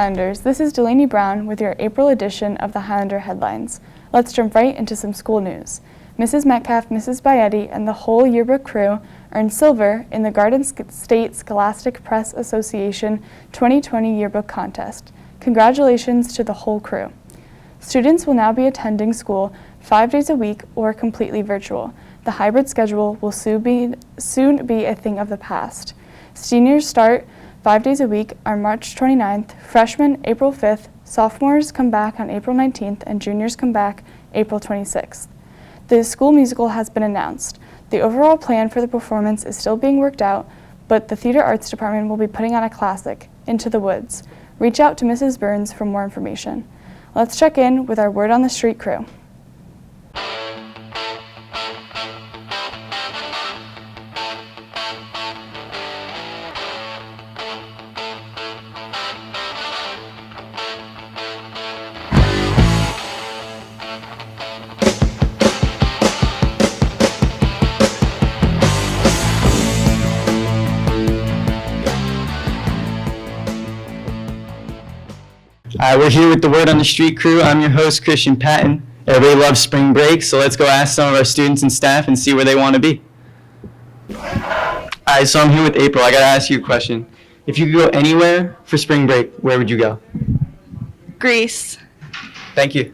Highlanders, this is Delaney Brown with your April edition of the Highlander headlines. Let's jump right into some school news. Mrs. Metcalf, Mrs. Bayetti, and the whole yearbook crew earned silver in the Garden State Scholastic Press Association 2020 yearbook contest. Congratulations to the whole crew. Students will now be attending school 5 days a week or completely virtual. The hybrid schedule will soon be a thing of the past. Seniors start 5 days a week on March 29th, freshmen April 5th, sophomores come back on April 19th, and juniors come back April 26th. The school musical has been announced. The overall plan for the performance is still being worked out, but the Theater Arts Department will be putting on a classic, Into the Woods. Reach out to Mrs. Burns for more information. Let's check in with our Word on the Street crew. We're here with the Word on the Street crew. I'm your host, Christian Patton. Everybody loves spring break, so let's go ask some of our students and staff and see where they want to be. Alright, so I'm here with April. I gotta ask you a question. If you could go anywhere for spring break, where would you go? Greece. Thank you.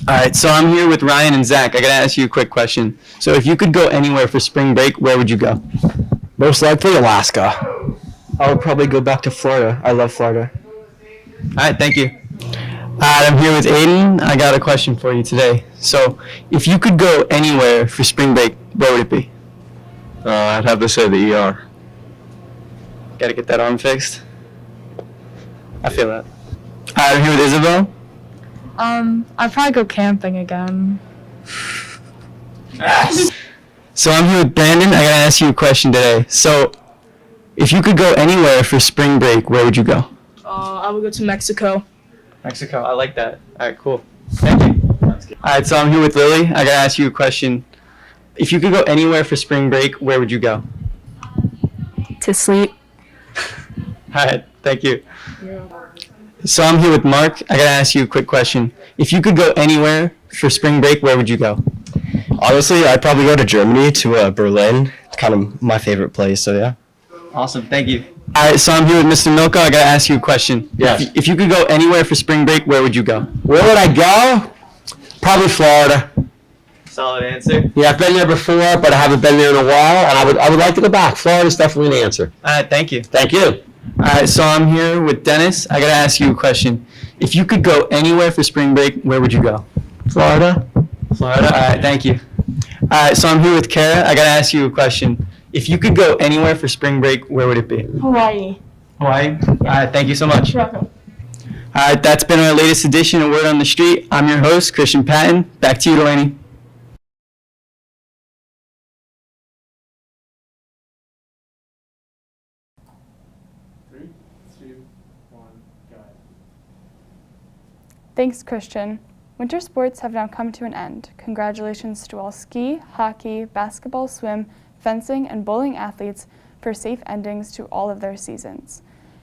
Alright, so I'm here with Ryan and Zach. I gotta ask you a quick question. So if you could go anywhere for spring break, where would you go? Most likely Alaska. I would probably go back to Florida. I love Florida. Alright, thank you. I'm here with Aiden. I got a question for you today. So, if you could go anywhere for spring break, where would it be? I'd have to say the ER. Gotta get that arm fixed. I feel that. I'm here with Isabel. I'd probably go camping again. So I'm here with Brandon. I gotta ask you a question today. So, if you could go anywhere for spring break, where would you go? I would go to Mexico. Mexico. I like that. All right, cool. Thank you. All right, so I'm here with Lily. I gotta ask you a question. If you could go anywhere for spring break, where would you go? To sleep. All right, thank you. So I'm here with Mark. I gotta ask you a quick question. If you could go anywhere for spring break, where would you go? Honestly, I'd probably go to Germany, to Berlin. It's kind of my favorite place, so yeah. Awesome, thank you. All right, so I'm here with Mr. Milka. I gotta ask you a question. Yes. If you could go anywhere for spring break, where would you go? Where would I go? Probably Florida. Solid answer. Yeah, I've been there before, but I haven't been there in a while, and I would like to go back. Florida's definitely an answer. All right, thank you. Thank you. All right, so I'm here with Dennis. I gotta ask you a question. If you could go anywhere for spring break, where would you go? Florida. Florida. All right, thank you. All right, so I'm here with Kara. I gotta ask you a question. If you could go anywhere for spring break, where would it be? Hawaii. Hawaii? All right, thank you so much. You're welcome. All right, that's been our latest edition of Word on the Street. I'm your host, Christian Patton. Back to you, Delaney. Thanks, Christian. Winter sports have now come to an end. Congratulations to all ski, hockey, basketball, swim, fencing, and bowling athletes for safe endings to all of their seasons.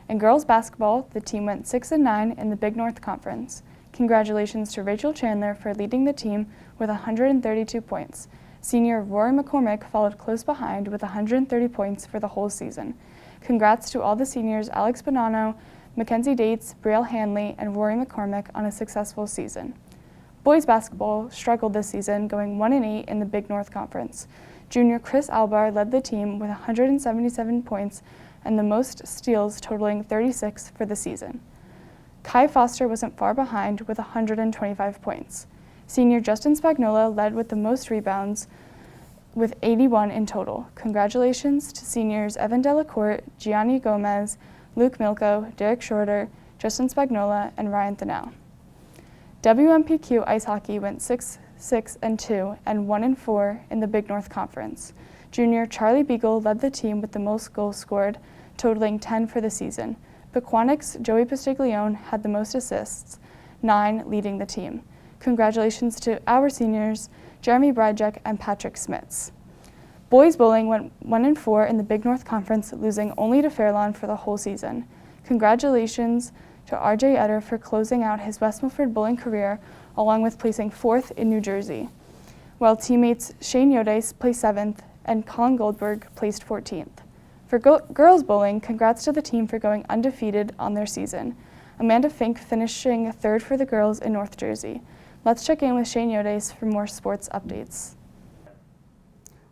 In girls basketball, the team went 6-9 in the Big North Conference. Congratulations to Rachel Chandler for leading the team with 132 points. Senior Rory McCormick followed close behind with 130 points for the whole season. Congrats to all the seniors Alex Bonanno, Mackenzie Dates, Brielle Hanley, and Rory McCormick on a successful season. Boys basketball struggled this season, going 1-8 in the Big North Conference. Junior Chris Albar led the team with 177 points and the most steals, totaling 36 for the season. Kai Foster wasn't far behind with 125 points. Senior Justin Spagnola led with the most rebounds with 81 in total. Congratulations to seniors Evan Delacourt, Gianni Gomez, Luke Milko, Derek Shorter, Justin Spagnola, and Ryan Thanel. WMPQ ice hockey went 6-2 and 1-4 in the Big North Conference. Junior Charlie Beagle led the team with the most goals scored, totaling 10 for the season. Pequannock's Joey Pastiglione had the most assists, 9 leading the team. Congratulations to our seniors, Jeremy Bryjek and Patrick Smits. Boys bowling went 1-4 in the Big North Conference, losing only to Fairlawn for the whole season. Congratulations to RJ Eder for closing out his West Milford bowling career, along with placing 4th in New Jersey, while teammates Shane Yodes placed 7th and Colin Goldberg placed 14th. For girls bowling, congrats to the team for going undefeated on their season. Amanda Fink finishing 3rd for the girls in North Jersey. Let's check in with Shane Yodes for more sports updates.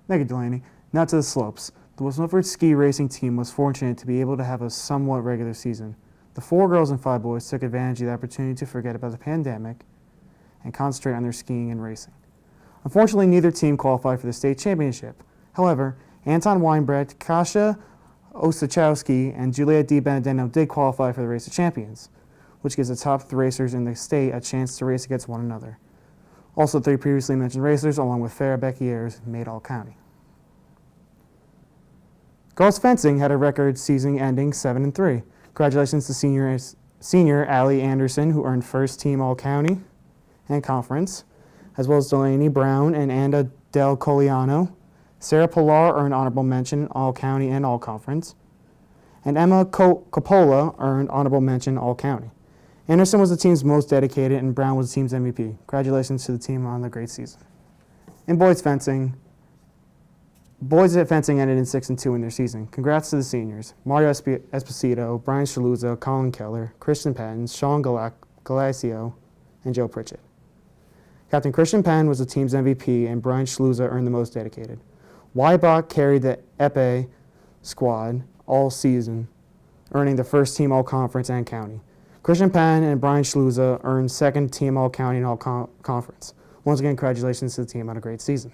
Thank you, Delaney. Now to the slopes. The West Milford ski racing team was fortunate to be able to have a somewhat regular season. The 4 girls and 5 boys took advantage of the opportunity to forget about the pandemic and concentrate on their skiing and racing. Unfortunately, neither team qualified for the state championship. However, Anton Weinbrett, Kasia Osachowski, and Juliet Di Benedetto did qualify for the Race of Champions, which gives the top 3 racers in the state a chance to race against one another. Also, 3 previously mentioned racers, along with Farah Beckiers, made All-County. Girls fencing had a record season ending 7-3. Congratulations to senior Allie Anderson, who earned first team All-County and Conference, as well as Delaney Brown and Anna Del Coliano. Sarah Pilar earned honorable mention All-County and All-Conference, and Emma Coppola earned honorable mention All-County. Anderson was the team's most dedicated, and Brown was the team's MVP. Congratulations to the team on the great season. In boys fencing ended in 6-2 in their season. Congrats to the seniors: Mario Esposito, Brian Shaluza, Colin Keller, Christian Patton, Sean Galacio, and Joe Pritchett. Captain Christian Penn was the team's MVP, and Brian Shaluza earned the most dedicated. Weibach carried the Epee squad all season, earning the first team All-Conference and County. Christian Penn and Brian Shaluza earned second team All-County and All-Conference. Once again, congratulations to the team on a great season.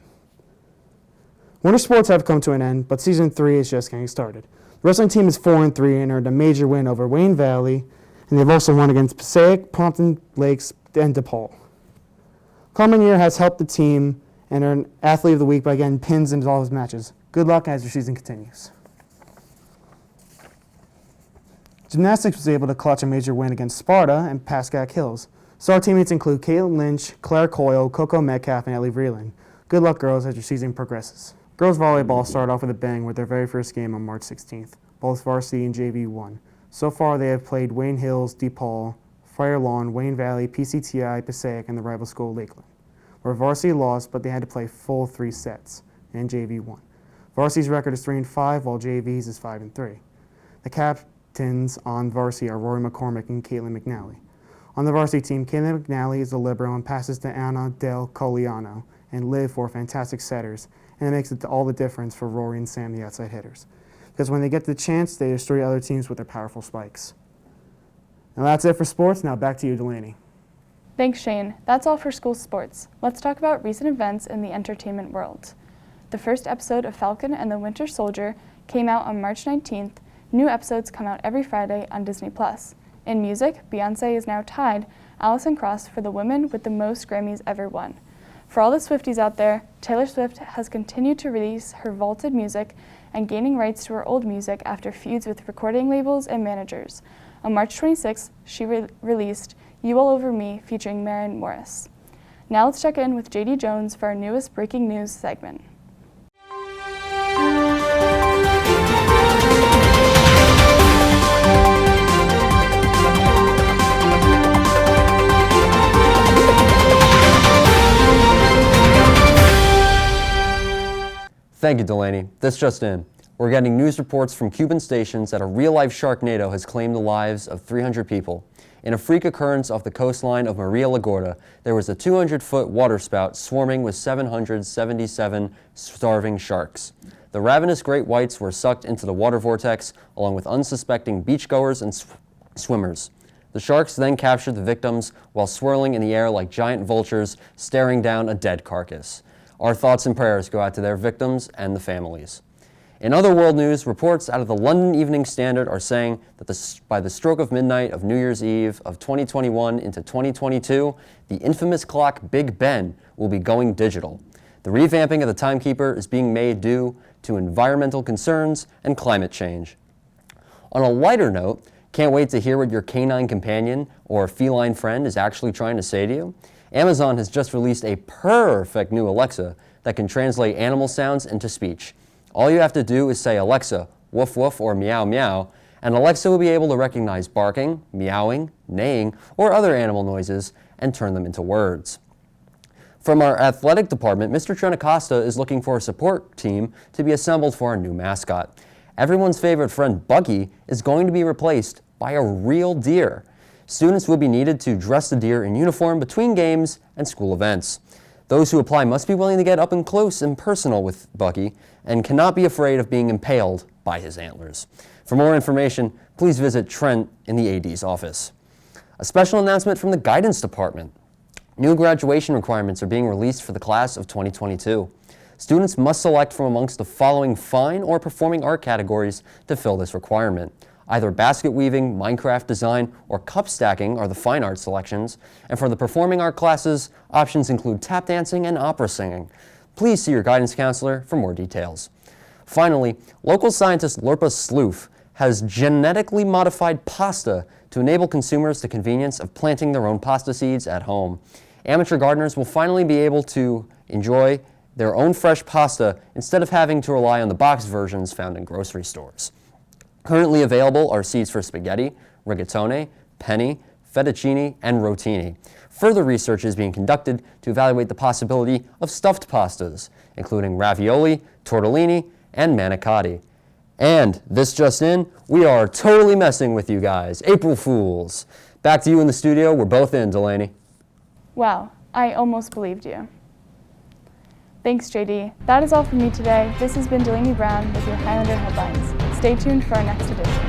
Winter sports have come to an end, but Season 3 is just getting started. The wrestling team is 4-3 and earned a major win over Wayne Valley, and they've also won against Passaic, Pompton Lakes, and DePaul. Carmen Year has helped the team and earned Athlete of the Week by getting pins into all his matches. Good luck as your season continues. Gymnastics was able to clutch a major win against Sparta and Pascack Hills. Star teammates include Caitlin Lynch, Claire Coyle, Coco Metcalf, and Ellie Vreeland. Good luck, girls, as your season progresses. Girls volleyball started off with a bang with their very first game on March 16th. Both varsity and JV won. So far, they have played Wayne Hills, DePaul, Friar Lawn, Wayne Valley, PCTI, Passaic, and the rival school Lakeland, where varsity lost, but they had to play full 3 sets, and JV won. Varsity's record is 3-5, while JV's is 5-3. The captains on varsity are Rory McCormick and Caitlin McNally. On the varsity team, Caitlin McNally is the libero and passes to Anna Del Coliano and Liv for fantastic setters, and it makes it all the difference for Rory and Sam, the outside hitters. Because when they get the chance, they destroy other teams with their powerful spikes. Now that's it for sports. Now back to you, Delaney. Thanks, Shane. That's all for school sports. Let's talk about recent events in the entertainment world. The first episode of Falcon and the Winter Soldier came out on March 19th. New episodes come out every Friday on Disney+. In music, Beyoncé is now tied Alison Krauss for the woman with the most Grammys ever won. For all the Swifties out there, Taylor Swift has continued to release her vaulted music and gaining rights to her old music after feuds with recording labels and managers. On March 26th, she released You All Over Me featuring Maren Morris. Now let's check in with JD Jones for our newest breaking news segment. Thank you, Delaney. This just in. We're getting news reports from Cuban stations that a real-life sharknado has claimed the lives of 300 people. In a freak occurrence off the coastline of Maria La Gorda, there was a 200-foot waterspout swarming with 777 starving sharks. The ravenous great whites were sucked into the water vortex, along with unsuspecting beachgoers and swimmers. The sharks then captured the victims while swirling in the air like giant vultures staring down a dead carcass. Our thoughts and prayers go out to their victims and the families. In other world news, reports out of the London Evening Standard are saying that by the stroke of midnight of New Year's Eve of 2021 into 2022, the infamous clock Big Ben will be going digital. The revamping of the timekeeper is being made due to environmental concerns and climate change. On a lighter note, can't wait to hear what your canine companion or feline friend is actually trying to say to you? Amazon has just released a perfect new Alexa that can translate animal sounds into speech. All you have to do is say, Alexa, woof woof or meow meow, and Alexa will be able to recognize barking, meowing, neighing, or other animal noises and turn them into words. From our athletic department, Mr. Trent Acosta is looking for a support team to be assembled for our new mascot. Everyone's favorite friend, Buggy, is going to be replaced by a real deer. Students will be needed to dress the deer in uniform between games and school events. Those who apply must be willing to get up and close and personal with Buggy and cannot be afraid of being impaled by his antlers. For more information, please visit Trent in the AD's office. A special announcement from the guidance department. New graduation requirements are being released for the class of 2022. Students must select from amongst the following fine or performing art categories to fill this requirement. Either basket weaving, Minecraft design, or cup stacking are the fine art selections, and for the performing art classes, options include tap dancing and opera singing. Please see your guidance counselor for more details. Finally, local scientist Lurpa Sloof has genetically modified pasta to enable consumers the convenience of planting their own pasta seeds at home. Amateur gardeners will finally be able to enjoy their own fresh pasta instead of having to rely on the boxed versions found in grocery stores. Currently available are seeds for spaghetti, rigatone, penne, fettuccine, and rotini. Further research is being conducted to evaluate the possibility of stuffed pastas, including ravioli, tortellini, and manicotti. And this just in, we are totally messing with you guys. April Fools. Back to you in the studio. We're both in, Delaney. Wow, I almost believed you. Thanks, JD. That is all from me today. This has been Delaney Brown with your Highlander headlines. Stay tuned for our next edition.